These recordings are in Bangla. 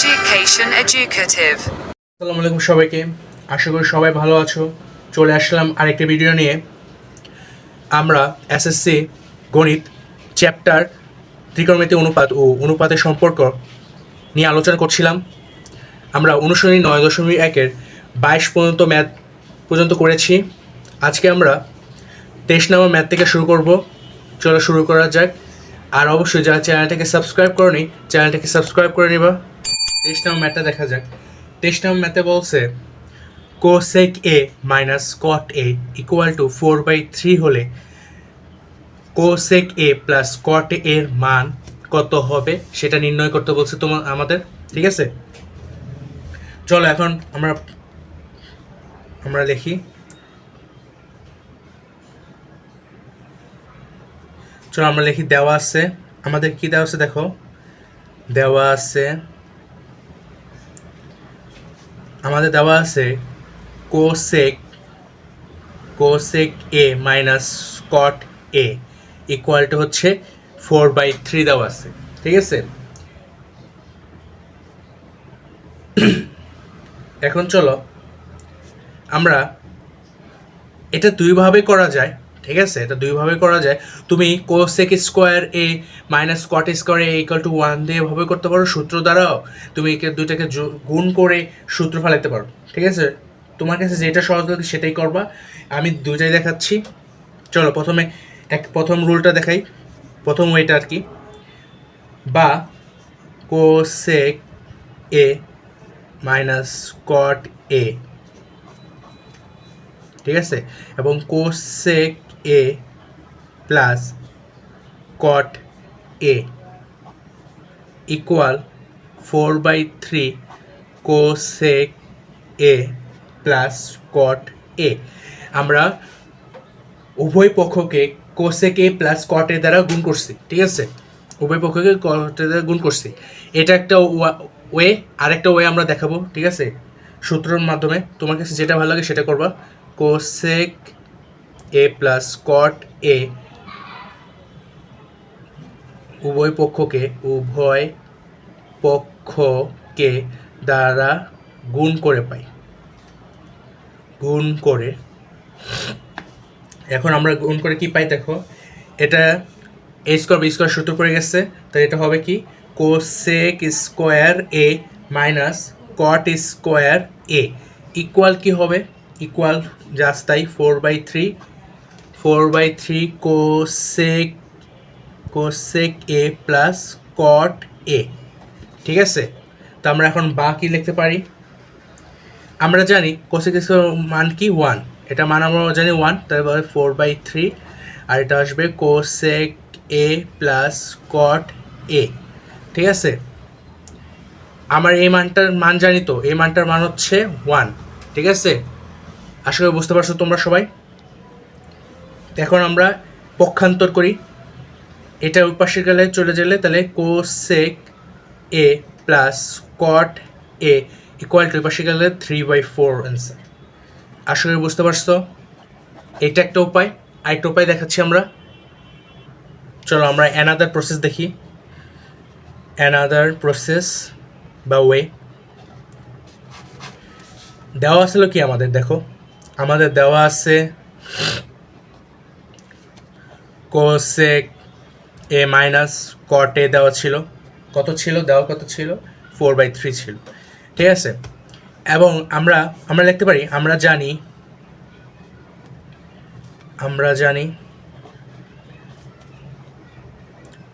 Education Educative. আসসালামু আলাইকুম সবাইকে, আশা করি সবাই ভালো আছো। চলে আসলাম আরেকটি ভিডিও নিয়ে। আমরা এসএসসি গণিত চ্যাপ্টার ত্রিকোণমিতি অনুপাত ও অনুপাতের সম্পর্ক নিয়ে আলোচনা করছিলাম। আমরা অনুশীলনী 9.1-এর 22 পর্যন্ত ম্যাথ পর্যন্ত করেছি। আজকে আমরা 23 নম্বর ম্যাথ থেকে শুরু করব। চলো শুরু করা যাক। আর অবশ্যই যারা চ্যানেলটাকে সাবস্ক্রাইব করনি, চ্যানেলটাকে সাবস্ক্রাইব করে নিবা। 23 নম্বর ম্যাথটা দেখা যাক। 23 নম্বর ম্যাথে বলছে cosec a minus cot a equal to 4/3 হলে cosec a plus cot a এর মান কত হবে সেটা নির্ণয় করতে বলছে আমাদের। ঠিক আছে, চলো এখন আমরা লিখি। চলো আমরা লিখি। দেওয়া আছে আমাদের, কি দেওয়া আছে দেখো, দেওয়া আছে আমাদের দেওয়া আছে cosec a minus cot a equal two হচ্ছে 4/3 দেওয়া আছে। ঠিক আছে, এখন চলো আমরা এটা দুইভাবে করা যায়। ঠিক আছে, এটা দুইভাবে করা যায়। তুমি cosec square a minus cot square a equal to 1 দিয়ে ভাবে করতে পারো, সূত্র দ্বারাও তুমি দুইটাকে গুণ করে সূত্র ফেলাতে পারো। ঠিক আছে, তোমার কাছে যেটা সহজ লাগে সেটাই করবা। আমি দুইটাই দেখাচ্ছি। চলো প্রথম রুলটা দেখাই, প্রথম ওয়েটা আর কি। বা cosec a minus cot a, ঠিক আছে, এবং cosec a plus cot a equal 4/3 cosec a plus cot a। আমরা উভয় পক্ষকে cosec a plus cot a দ্বারা গুণ করছি। ঠিক আছে, উভয় পক্ষকে cot a দ্বারা গুণ করছি। এটা একটা ওয়ে। আরেকটা ওয়ে আমরা দেখাবো। ঠিক আছে, সূত্রের মাধ্যমে তোমার কাছে যেটা ভালো লাগে সেটা করবা। cosec a plus cot a উভয় পক্ষকে দ্বারা গুণ করে পাই, গুণ করে। এখন আমরা গুণ করে কি পাই দেখো, এটা a স্কোয়ার b স্কোয়ার সূত্র পড়ে গেছে, তাই এটা হবে কি cosec square a minus cot square a equal কি হবে, ইকুয়াল জাস্ট তাই 4/3 cosec a plus cot a। ঠিক আছে, তো আমরা এখন বাকি লিখতে পারি। আমরা জানি cosec এর মান কি 1, এটা মান আমরা জানি 1, তারপরে 4/3 আর এটা আসবে cosec a plus cot a। ঠিক আছে, আমার এই মানটার মান জানি, তো এই মানটার মান হচ্ছে 1। ঠিক আছে, আশা করি বুঝতে পারছো তোমরা সবাই। এখন আমরা পক্ষান্তর করি। এটা ওই পাশে গেলে চলে গেলে তাহলে cosec a plus cot a equal two ওই পাশে গেলে 3/4 অ্যান্সার। আশা করি বুঝতে পারছো। এটা একটা উপায়। আরেকটা উপায় দেখাচ্ছি আমরা। চলো আমরা অ্যানাদার প্রসেস দেখি, অ্যানাদার প্রসেস বা ওয়ে। দেওয়া আসলে কি আমাদের দেখো, আমাদের দেওয়া আছে cosec a minus cot a দেওয়া ছিল। কত ছিল দেওয়া, কত ছিল 4/3 ছিল। ঠিক আছে, এবং আমরা লিখতে পারি, আমরা জানি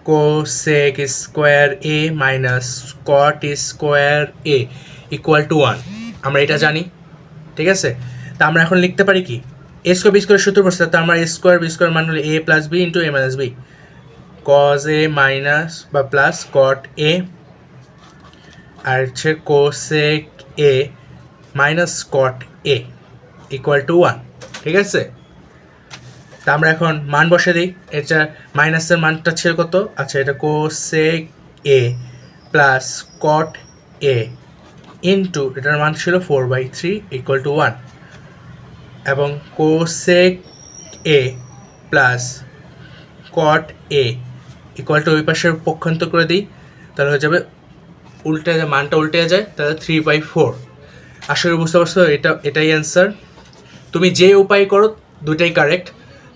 cosec square a minus cot square a equal to 1, আমরা এটা জানি। ঠিক আছে, তা আমরা এখন লিখতে পারি কি, a স্কোয়ার বি স্কোয়ার সূত্র পড়ছে, তা আমরা a স্কোয়ার বি স্কোয়ার মান হলে a plus B into a minus B, cos a minus বা প্লাস cot a আর হচ্ছে cosec a minus cot a equal to 1। ঠিক আছে, তা আমরা এখন মান বসে দিই। এটা মাইনাসের মানটা ছিল কত, আচ্ছা এটা cosec a plus cot a into এটার মান ছিল 4/3 ইকুয়াল টু 1, এবং cosec a plus cot a equal two ওই পাশের পক্ষান্তর করে দিই, তাহলে হয়ে যাবে উল্টে যায়, মানটা উল্টে যায়, তাহলে 3/4। আশা করি বুঝতে পারছো, এটাই অ্যান্সার। তুমি যে উপায় করো দুটাই কারেক্ট,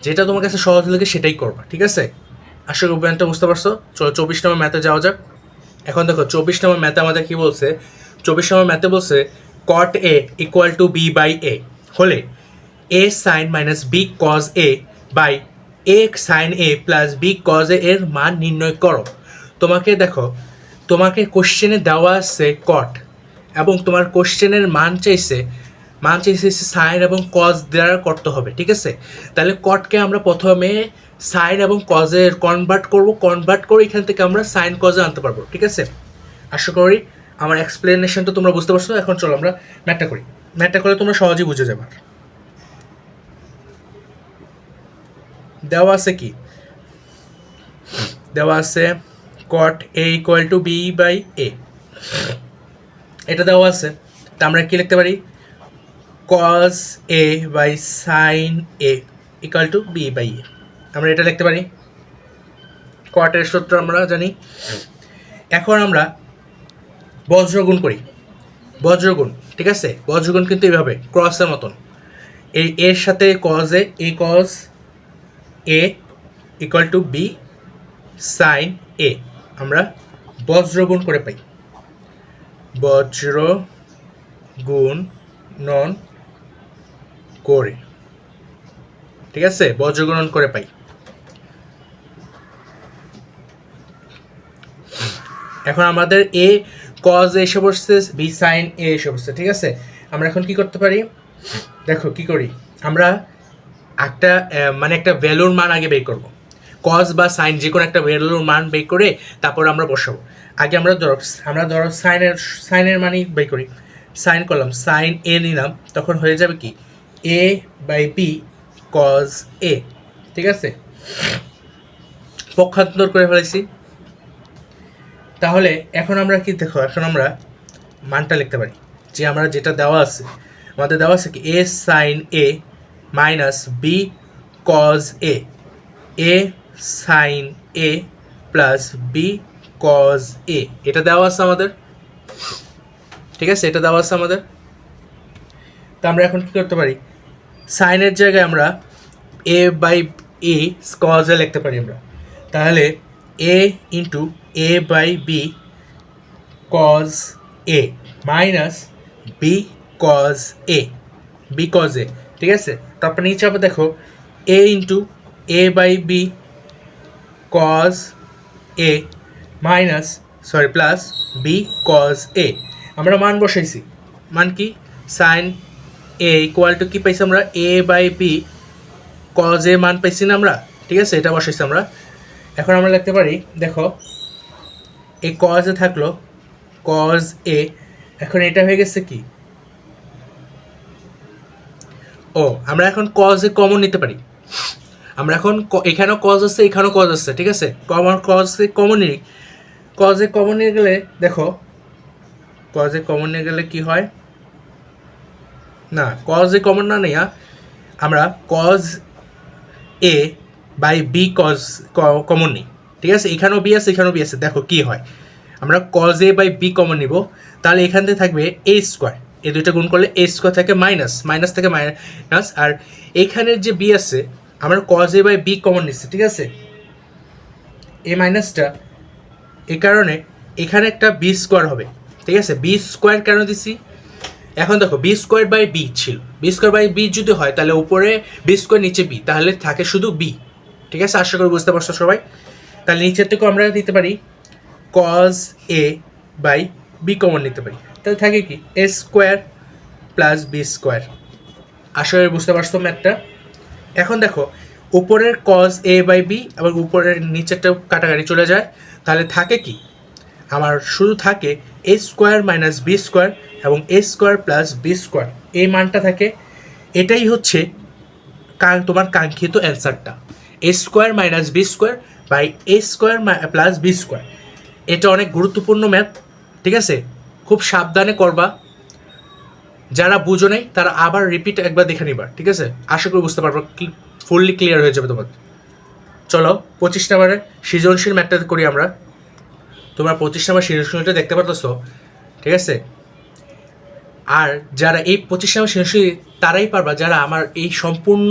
যেটা তোমার কাছে সহজ লাগে সেটাই করবা, ঠিক আছে? আশা করি উপায়টা বুঝতে পারছো। চলো 24 নম্বর ম্যাথে যাওয়া যাক। এখন দেখো 24 নম্বর ম্যাথে আমাদের কী বলছে, 24 নম্বর ম্যাথে বলছে cot A equal to B/A হলে A sin minus B cos A by A sin A plus B cos A এর মান নির্ণয় করো। তোমাকে দেখো, তোমাকে কোশ্চেনে দেওয়া আছে কট, এবং তোমার কোশ্চেনের মান চাইছে সাইন এবং কজ দ্বারা করতে হবে, ঠিক আছে? তাহলে কটকে আমরা প্রথমে সাইন এবং কজে কনভার্ট করে এখান থেকে আমরা সাইন কজে আনতে পারবো, ঠিক আছে? আশা করি আমার এক্সপ্লেনেশনটা তোমরা বুঝতে পারছো। এখন চলো আমরা ম্যাথটা করি। ম্যাথটা করে তোমরা সহজেই বুঝে যাবে। দেওয়া আছে কি, দেওয়া আছে cot A equal to B/A, এটা দেওয়া আছে। তা আমরা কি লিখতে পারি, cos A by sin A equal to B/A, আমরা এটা লিখতে পারি। cot এর সূত্র আমরা জানি। এখন আমরা বজ্রগুণ করি, বজ্রগুণ, ঠিক আছে? বজ্রগুণ কিন্তু এইভাবে ক্রসের মতন, এই এর সাথে cos A cos A equal two B sin A আমরা বজ্রগুণ করে পাই, বজ্র গুণন করে, ঠিক আছে? বজ্রগুণন করে পাই। এখন আমাদের A cos A এসে বসছে, B sin A এসে বসছে, ঠিক আছে? আমরা এখন কি করতে পারি, দেখো কি করি, আমরা একটা ভ্যালুর মান আগে বের করব। কজ বা সাইন যে কোনো একটা ভ্যালুর মান বের করে তারপর আমরা বসাবো। আগে আমরা ধরো সাইনের মানই বের করি। সাইন করলাম, সাইন এ নিলাম, তখন হয়ে যাবে কি A/B cos A, ঠিক আছে? পক্ষান্তর করে ফেলেছি। তাহলে এখন আমরা কি দেখো, এখন আমরা মানটা লিখতে পারি, যে আমরা যেটা দেওয়া আছে, আমাদের দেওয়া আছে কি A sin A minus B cos A, A sin A plus B cos A, এটা দেওয়া আছে আমাদের, ঠিক আছে? এটা দেওয়া আছে আমাদের। তা আমরা এখন কি করতে পারি, সাইনের জায়গায় আমরা A/A cos A লিখতে পারি আমরা। তাহলে A into A/B cos A minus B cos A, B cos A, ঠিক আছে? তারপর নিচে আবার দেখো A into A/B cos A minus plus B cos A, আমরা মান বসাইছি। মান কি, সাইন A ইকুয়াল টু কি পাইছি আমরা, A/B cos A মান পাইছি না আমরা, ঠিক আছে? এটা বসাইছি আমরা। এখন আমরা লিখতে পারি, দেখো এই cos A থাকলো, cos A, এখন এটা হয়ে গেছে কি, আমরা এখন cos A কমন নিতে পারি। আমরা এখন এখানেও cos আছে, এখানেও cos আছে, ঠিক আছে? cos A কমন নিই, cos A কমন নিয়ে গেলে দেখো, cos A কমন নিয়ে গেলে কি হয়, না cos A কমন না নেয়া, আমরা cos A by B cos common নিই, ঠিক আছে? এখানেও B আছে, এখানেও B আছে, দেখো কি হয়, আমরা cos A by B common নিব, তাহলে এখান থেকে থাকবে A স্কোয়ার, এই দুইটা গুণ করলে A স্কোয়ার থাকে মাইনাস থেকে মাইনাস, আর এখানের যে B আছে আমরা cos A by B common নিচ্ছি, ঠিক আছে? এই মাইনাসটা এই কারণে এখানে একটা B স্কোয়ার হবে, ঠিক আছে? B স্কোয়ার কেন দিছি, এখন দেখো B স্কোয়ার বাই B ছিল, B স্কোয়ার বাই B যদি হয় তাহলে উপরে B স্কোয়ার নিচে B, তাহলে থাকে শুধু B, ঠিক আছে? আশা করি বুঝতে পারছো সবাই। তাহলে নিচের থেকেও আমরা দিতে পারি cos A by B common নিতে পারি, তাহলে থাকে কি A square plus B square. আশা করি বুঝতে পারছো ম্যাথটা। এখন দেখো উপরের cos A বাই B আবার উপরের নিচেরটাও কাটাকাটি চলে যায়, তাহলে থাকে কি, আমার শুধু থাকে A square minus B square এবং A square plus B square, এই মানটা থাকে। এটাই হচ্ছে তোমার কাঙ্ক্ষিত অ্যান্সারটা, A square minus B square by A square plus B square. এটা অনেক গুরুত্বপূর্ণ ম্যাথ, ঠিক আছে? খুব সাবধানে করবা, যারা বুঝো নাই তারা আবার রিপিট একবার দেখে নিবা, ঠিক আছে? আশা করি বুঝতে পারবো, ফুললি ক্লিয়ার হয়ে যাবে তোমাদের। চলো 25 নম্বরের সৃজনশীল ম্যাথটা করি আমরা। তোমরা 25 নম্বর সৃজনশীলটা দেখতে পারতেছো, ঠিক আছে? আর যারা এই 25 নম্বর সৃজনশীল তারাই পারবা যারা আমার এই সম্পূর্ণ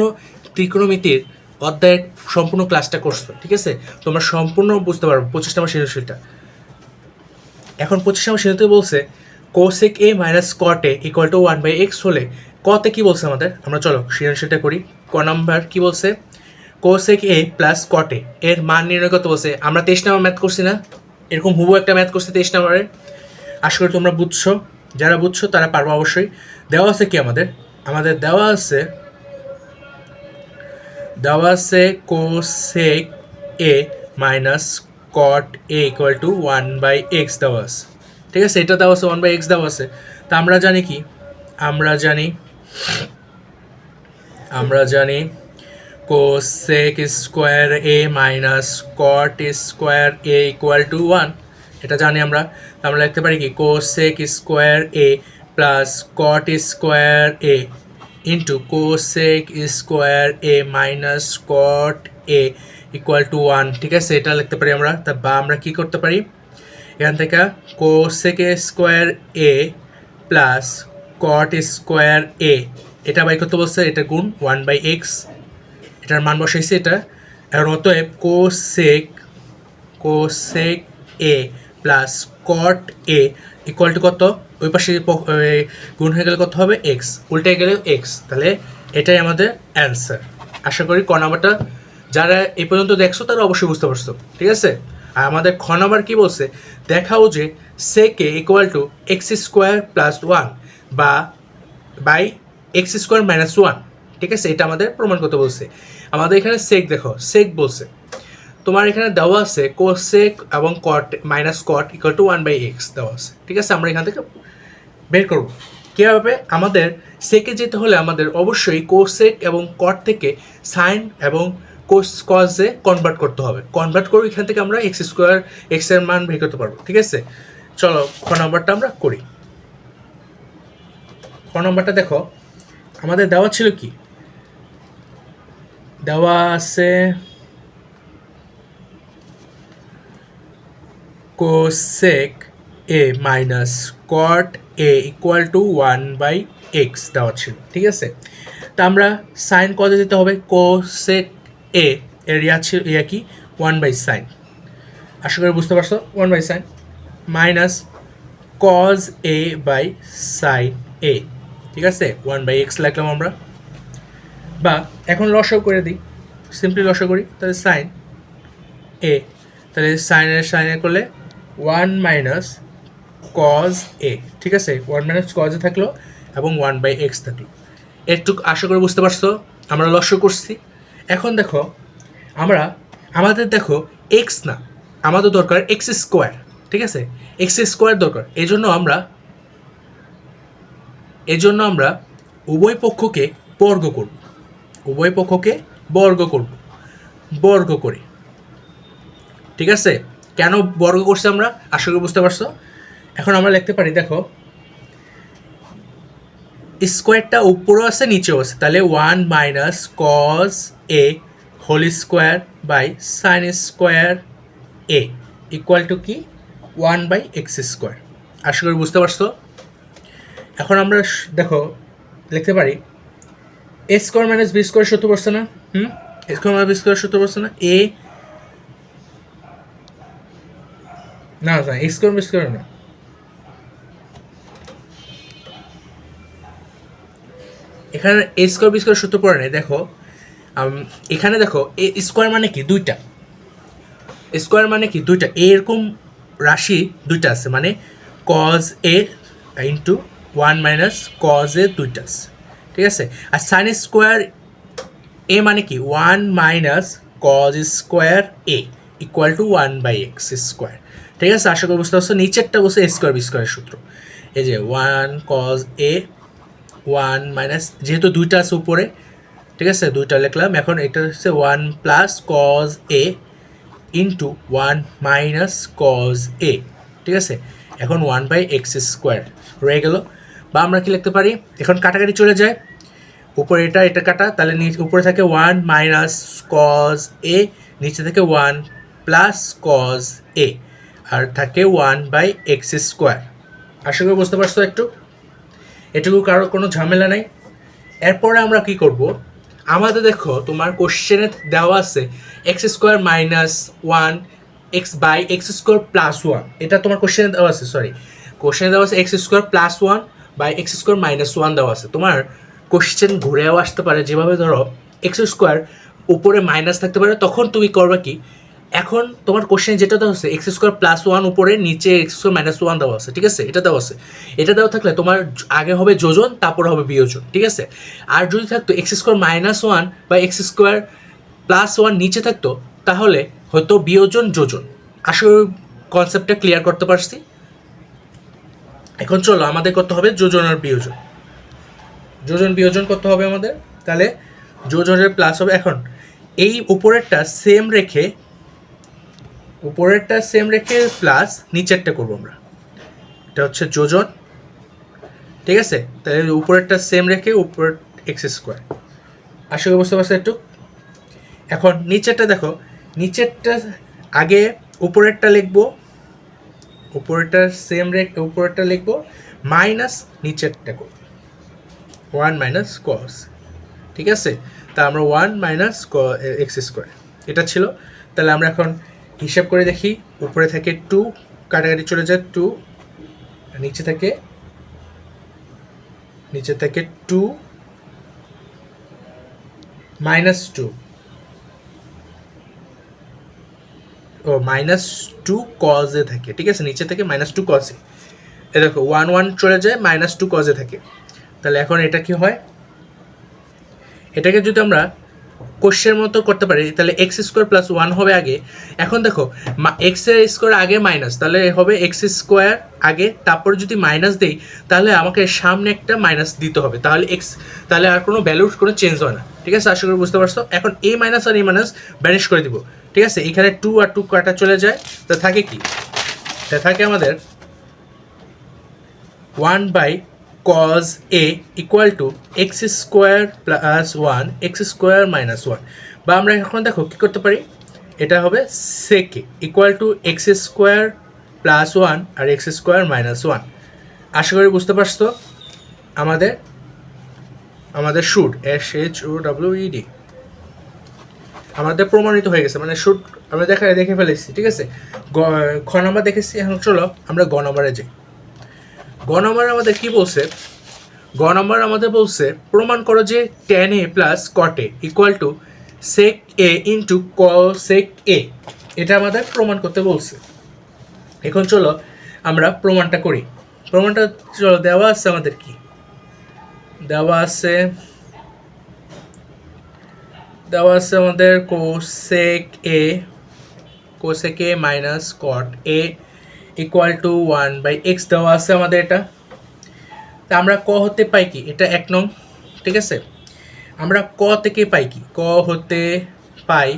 ত্রিকোণমিতির অধ্যায়ের সম্পূর্ণ ক্লাসটা করছো, ঠিক আছে? তোমরা সম্পূর্ণ বুঝতে পারবে 25 নম্বর সৃজনশীলটা। এখন 25 নম্বর সৃজনশীল বলছে কোসেক এ মাইনাস কট এ ইকুয়াল টু 1/x হলে কতে কি বলছে আমাদের, আমরা চলো সৃজনশীলটা করি। ক নাম্বার কি বলছে, কোসেক এ প্লাস কট এ এর মান নির্ণয় করতে বলছে। আমরা 23 নম্বর ম্যাথ করছি না, এরকম হুবহু একটা ম্যাথ করছি 23 নম্বরে। আশা করি তোমরা বুঝছো, যারা বুঝছো তারা পারবো অবশ্যই। দেওয়া আছে কি আমাদের, দেওয়া আছে কোসেক এ মাইনাস কট এ ইকুয়াল টু 1/x দেওয়া আছে, ঠিক আছে? এটা দেওয়া আছে 1/x দেওয়া আছে। তা আমরা জানি কি, আমরা জানি cosec square A minus cot square A equal to 1, এটা জানি আমরা। আমরা লিখতে পারি কি cosec square A plus cot square A into cosec square A minus caught A equal to 1, ঠিক আছে? এটা লিখতে পারি আমরা। তা বা আমরা কী করতে পারি, এখান থেকে কোসেক স্কোয়ার এ প্লাস কট স্কোয়ার এ এটা বাই করতে বলছে, এটা গুণ 1/x, এটার মান বসাইছে এটা। এখন অতএব কোসেক এ প্লাস কট এ ইকুয়াল টু কত, ওই পাশে গুণ হয়ে গেলে কত হবে, এক্স, উল্টে গেলে এক্স। তাহলে এটাই আমাদের অ্যান্সার। আশা করি ক নাম্বারটা যারা এই পর্যন্ত দেখছো তারা অবশ্যই বুঝতে পারছো, ঠিক আছে? আর আমাদের খ নাম্বার কী বলছে, দেখাও যে সেকে equal to x square plus 1 বা বাই এক্স স্কোয়ার মাইনাস 1, ঠিক আছে? এটা আমাদের প্রমাণ করতে বলছে। আমাদের এখানে সেক দেখো, সেক বলছে, তোমার এখানে দেওয়া আছে কোসেক এবং কট minus caught equal to 1/x দেওয়া আছে, ঠিক আছে? আমরা এখান থেকে বের করব কীভাবে। আমাদের সেকে যেতে হলে আমাদের অবশ্যই কোসেক এবং কট থেকে সাইন এবং কজে কনভার্ট করতে হবে। কনভার্ট করে এখান থেকে আমরা এক্স স্কোয়ার এক্স এর মান বের করতে পারবো, ঠিক আছে? চলো খ নম্বরটা আমরা করি। খ নম্বরটা দেখো, আমাদের দেওয়া ছিল কি, দেওয়া আছে কোসেক এ মাইনাস কট এ ইকুয়াল টু 1/x দেওয়া ছিল, ঠিক আছে? তা আমরা সাইন কজে যেতে হবে, কোসেক এ এর ইয়া কি 1/sin, আশা করি বুঝতে পারছো, 1/sin minus cos A by sine A, ঠিক আছে? 1/x লিখলাম আমরা। বা এখন লসাগু করে দিই, সিম্পলি লসাগু করি, তাহলে সাইন এ, তাহলে সাইনের করলে 1 মাইনাস কজ এ, ঠিক আছে? 1 মাইনাস কজে থাকলো এবং 1/x থাকলো। এরটুকু আশা করে বুঝতে পারছো, আমরা লসাগু করছি। এখন দেখো আমাদের দেখো এক্স না, আমাদের দরকার এক্স স্কোয়ার, ঠিক আছে? এক্স স্কোয়ার দরকার। এই জন্য আমরা উভয় পক্ষকে বর্গ করব, বর্গ করি, ঠিক আছে? কেন বর্গ করছি আমরা, আশা করি বুঝতে পারছো। এখন আমরা লিখতে পারি, দেখো স্কোয়ারটা উপরেও আছে নিচেও আছে, তাহলে 1 minus cos A whole square by sine square A equal to কি 1/x স্কোয়ার। আশা করি বুঝতে পারছো। এখন আমরা দেখো লিখতে পারি এ স্কোয়ার মাইনাস বি স্কোয়ার সূত্র পড়ছে না, এ স্কোয়ার মাইনাস বি স্কোয়ার সূত্র পড়ছে না, এ না এ স্কোয়ার বি স্কোয়ার না, এখানে এ স্কোয়ার বি স্কোয়ার সূত্র পড়ে নেই। দেখো এখানে দেখো এ স্কোয়ার মানে কি দুইটা, স্কোয়ার মানে কি দুইটা, এরকম রাশি দুইটা আছে, মানে কজ এ ইন্টু 1 মাইনাস কজ এ দুইটা আছে, ঠিক আছে? আর সাইন স্কোয়ার এ মানে কি 1 minus cos square A equal two 1/x square, ঠিক আছে? আশা করি বুঝতে পারছো। নিচেরটা বলছে এ স্কোয়ার বি স্কোয়ারের সূত্র, এই যে 1 কজ এ 1 মাইনাস, যেহেতু দুইটা আছে উপরে, ঠিক আছে? দুইটা লিখলাম। এখন এটা হচ্ছে 1 প্লাস কজ এ ইন্টু 1 মাইনাস কজ এ, ঠিক আছে? এখন 1/x স্কোয়ার রয়ে গেল। বা আমরা কি লিখতে পারি, এখন কাটাকাটি চলে যায়, উপরে এটা কাটা, তাহলে উপরে থাকে 1 মাইনাস কজ এ, নিচে থেকে 1 প্লাস কজ এ, আর থাকে 1/x²। আশা করি বুঝতে পারছো একটু, এটুকু কারো কোনো ঝামেলা নাই। এরপরে আমরা কি করব, আমাদের দেখো তোমার কোশ্চেনে দেওয়া আছে x² - 1 x/x² + 1, এটা তোমার কোশ্চেনে দেওয়া আছে, কোশ্চেনে দেওয়া আছে x² + 1 x² - 1 দেওয়া আছে। তোমার কোশ্চেন ঘুরেও আসতে পারে, যেভাবে ধরো x² উপরে মাইনাস থাকতে পারে, তখন তুমি করবে কি, এখন তোমার কোশ্চেন যেটা দেওয়া আছে x² + 1 উপরে, নিচে x² - 1 দেওয়া আছে, ঠিক আছে, এটা দেওয়া আছে। এটা দেওয়া থাকলে তোমার আগে হবে যোজন, তারপরে হবে বিয়োজন, ঠিক আছে। আর যদি থাকতো x² - 1 বা x² + 1 নিচে থাকতো, তাহলে হয়তো বিয়োজন যোজন। আসলে কনসেপ্টটা ক্লিয়ার করতে পারছি। এখন চলো আমাদের করতে হবে যোজন আর বিয়োজন, যোজন বিয়োজন করতে হবে আমাদের। তাহলে যোজনের প্লাস হবে, এখন এই উপরেরটা সেম রেখে প্লাস নিচেরটা করবো আমরা, এটা হচ্ছে যোজন, ঠিক আছে। তাহলে উপরেরটা সেম রেখে উপরের x²। আশা করি বুঝতে পারছো একটু। এখন নিচেরটা দেখো, নিচেরটা আগে উপরেরটা লিখবো, উপরেরটা সেম রেখে উপরেরটা লিখবো, মাইনাস নিচেরটা করবো 1 - cos, ঠিক আছে। তা আমরা 1 - x², এটা ছিল। তাহলে আমরা এখন হিসাব করে দেখি, উপরে থেকে 2 কাটাকাটি চলে যায় 2, নিচে থেকে 2 - 2 ও -2 cos এ থাকে, ঠিক আছে, নিচে থেকে -2 cos এ। এ দেখো 1 1 চলে যায়, -2 cos এ থাকে। তাহলে এখন এটা কি হয়, এটাকে যদি আমরা কোশ্চেনের মতো করতে পারি, তাহলে x² + 1 হবে আগে। এখন দেখো x² আগে মাইনাস, তাহলে হবে x² আগে, তারপরে যদি মাইনাস দেই, তাহলে আমাকে সামনে একটা মাইনাস দিতে হবে, তাহলে আর কোনো ভ্যালুর কোনো চেঞ্জ হয় না, ঠিক আছে। আশা করি বুঝতে পারছো। এখন এই মাইনাস আর এই মাইনাস ব্যানিশ করে দিব, ঠিক আছে। এখানে 2 আর 2 কাটা চলে যায়, তা থাকে কি, তা থাকে আমাদের 1/cos A = x² + 1 x² - 1। বা আমরা এখন দেখো কী করতে পারি, এটা হবে sec A = x² + 1 R x² - 1। আশা করি বুঝতে পারছো। আমাদের শুড SHOWED আমাদের প্রমাণিত হয়ে গেছে, মানে শুড আমরা দেখে ফেলেছি, ঠিক আছে। খ নাম্বার দেখেছি। এখন চলো আমরা গ নাম্বারে যাই। গ নম্বর আমাদের কি বলছে, গ নম্বর আমাদের বলছে প্রমাণ করো যে tan A + cot A = sec A × cosec A, এটা আমাদের প্রমাণ করতে বলছে। এখন চলো আমরা প্রমাণটা করি। প্রমাণটা চলো দেওয়া আছে আমাদের, কি দেওয়া আছে আমাদের cosec A - cot A = 1/x দেওয়া আছে আমাদের এটা। তা আমরা ক হতে পাই কি, এটা 1 নং, ঠিক আছে। আমরা ক থেকে পাই কি, ক হতে পাই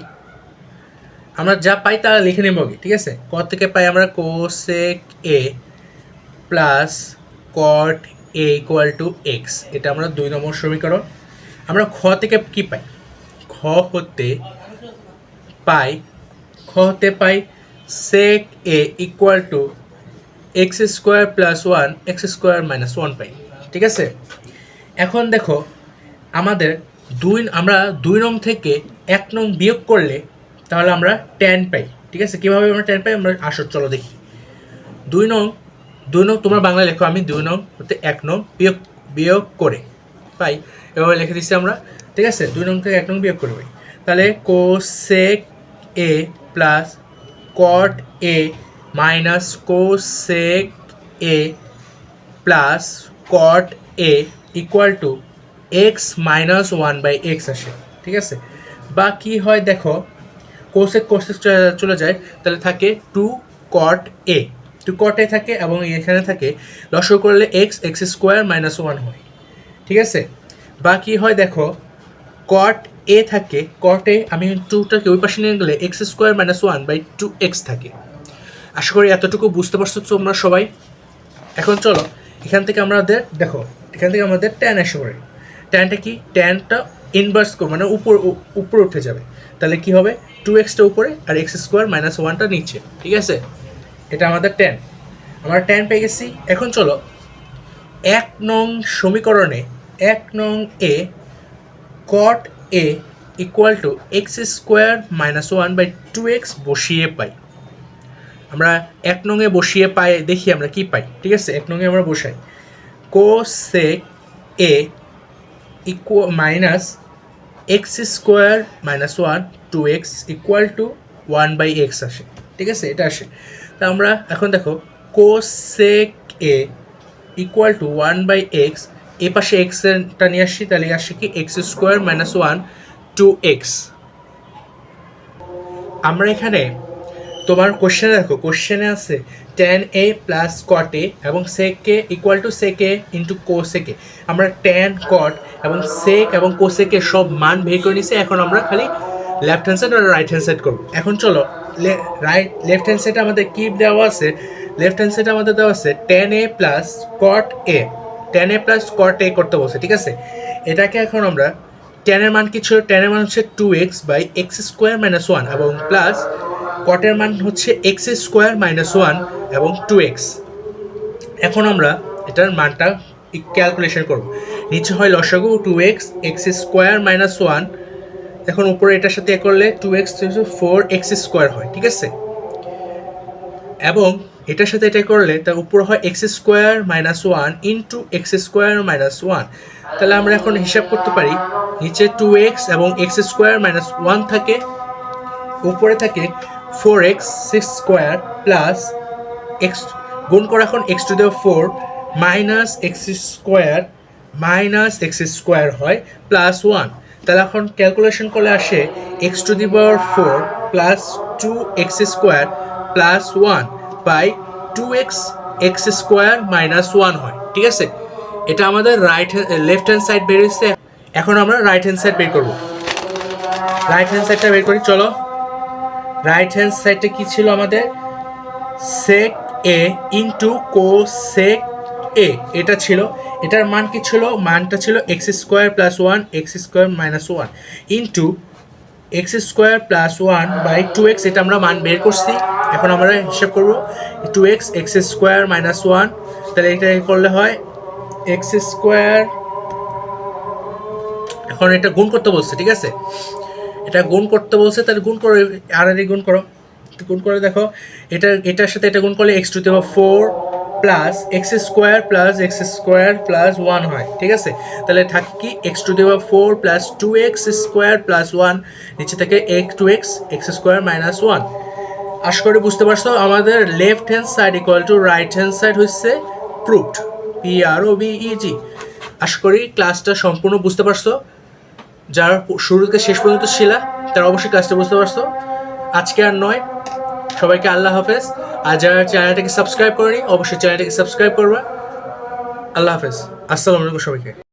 আমরা যা পাই তা লিখে নেব আগে, ঠিক আছে। ক থেকে পাই আমরা cosec A + cot A = x, এটা আমরা 2 নম্বর সমীকরণ। আমরা খ থেকে কি পাই, খ হতে পাই sec A = x² + 1 x² - 1 পাই, ঠিক আছে। এখন দেখো আমাদের আমরা 2 নং থেকে 1 নং বিয়োগ করলে তাহলে আমরা tan পাই, ঠিক আছে। কীভাবে আমরা tan পাই আমরা আসো চলো দেখি। 2 নং তোমরা বাংলা লেখো, আমি 2 নং হতে 1 নং বিয়োগ করে পাই, এভাবে লিখে দিচ্ছি আমরা, ঠিক আছে। 2 নং থেকে 1 নং বিয়োগ করে পাই। তাহলে cosec A + cot A - cosec A + cot A = x - 1/x আসে, ঠিক আছে। বা কি হয় দেখো, cosec চলে যায়, তাহলে থাকে 2 cot A, 2 cot A থাকে, এবং এখানে থাকে লসাগু করলে x² - 1 হয়, ঠিক আছে। বা কি হয় দেখো, cot A থাকে, cot A আমি 2টাকে ওই পাশে নিয়ে গেলে x² - 1/2x থাকে। আশা করি এতটুকু বুঝতে পারছো তোমরা সবাই। এখন চলো এখান থেকে আমাদের tan আসে পড়ে। ট্যানটা কি, ট্যানটা ইনভার্স করবো, মানে উপরে উঠে যাবে। তাহলে কি হবে, 2x টা উপরে আর x² - 1টা নিচে, ঠিক আছে। এটা আমাদের 10, আমরা 10 পেয়ে গেছি। এখন চলো 1 নং সমীকরণে 1 নং এ cot a equal two x square minus 1/2x বসিয়ে পাই। আমরা 1 নংয়ে বসিয়ে পাই, দেখি আমরা কি পাই। ঠিক আছে, 1 নংয়ে আমরা বসাই cosec a equal minus x square minus 2x equal to 1/x আসে। ঠিক আছে, এটা আসে। তা আমরা এখন দেখো cosec a equal two 1/x, এ পাশে এক্সটা নিয়ে আসছি, তাহলে আসে কি এক্স স্কোয়ার মাইনাস 2x। আমরা এখানে তোমার কোশ্চেনে দেখো, কোশ্চেনে আছে tan a plus cot a এবং sec a equal two sec a into cosec a। আমরা tan cot এবং sec এবং cosec a সব মান বের করে নিছি। এখন আমরা খালি লেফট হ্যান্ড সাইড আর রাইট হ্যান্ড সাইড করবো। এখন চলো লেফট হ্যান্ড সাইডে আমাদের কি দেওয়া আছে, লেফট হ্যান্ড সাইডে আমাদের দেওয়া আছে tan a plus cot a, tan a plus cot a করতে বলছে। ঠিক আছে, এটাকে এখন আমরা tan এর মান কি ছিল, tan এর মান হচ্ছে 2x by x square minus 1 এবং প্লাস কটের মান হচ্ছে এক্স স্কোয়ার মাইনাস 1 এবং 2x। এখন আমরা এটার মানটা ক্যালকুলেশন করব। নিচে হয় লসাগু 2x এক্স স্কোয়ার মাইনাস 1, এখন উপরে এটার সাথে এ করলে 2x 4x স্কোয়ার হয়। ঠিক আছে, এবং এটার সাথে এটা করলে তার উপর হয় x square minus 1 into x square minus 1। তাহলে আমরা এখন হিসাব করতে পারি, নিচে 2x এবং এক্স স্কোয়ার মাইনাস 1 থাকে, উপরে থাকে 4x স্কোয়ার প্লাস এক্স, গুণ করে এখন x to the power 4 minus x square হয় প্লাস 1। তাহলে এখন ক্যালকুলেশন করলে আসে x to the power 4 plus 2x square plus 1 by 2x x square minus 1 হয়। ঠিক আছে, এটা আমাদের লেফট হ্যান্ড সাইড বের হয়েছে। এখন আমরা রাইট হ্যান্ড সাইড বের করবো। রাইট হ্যান্ড সাইডটা বের করি, চলো। রাইট হ্যান্ড সাইডটা কি ছিল আমাদের, sec a into cosec a, এটা ছিল। এটার মান কি ছিল, মানটা ছিল x square plus 1 x square minus 1 into x square plus 1 by 2x, এটা আমরা মান বের করছি। এখন আমরা হিসাব করবো 2x এক্স স্কোয়ার মাইনাস 1, তাহলে এটা করলে হয় এক্স স্কোয়ার। এখন এটা গুণ করতে বলছে। ঠিক আছে, এটা গুণ করতে বলছে, তাহলে গুণ করে আর গুণ করো, গুণ করে দেখো এটার সাথে এটা গুণ করলে x to the power 4 plus x square plus 1 হয়। ঠিক আছে, তাহলে থাকে কি x to the power 4 plus 2x square plus 1, নিচে থেকে 2x এক্স স্কোয়ার মাইনাস 1। আশা করি বুঝতে পারছো, আমাদের left hand side equal to right hand side হচ্ছে প্রুভড, PROVED। আশা করি ক্লাসটা সম্পূর্ণ বুঝতে পারছো। যারা শুরু থেকে শেষ পর্যন্ত ছিল তারা অবশ্যই ক্লাসটা বুঝতে পারছো। আজকে আর নয়, সবাইকে আল্লাহ হাফেজ। আর যারা চ্যানেলটাকে সাবস্ক্রাইব করেনি অবশ্যই চ্যানেলটাকে সাবস্ক্রাইব করবা। আল্লাহ হাফেজ, আসসালামু আলাইকুম সবাইকে।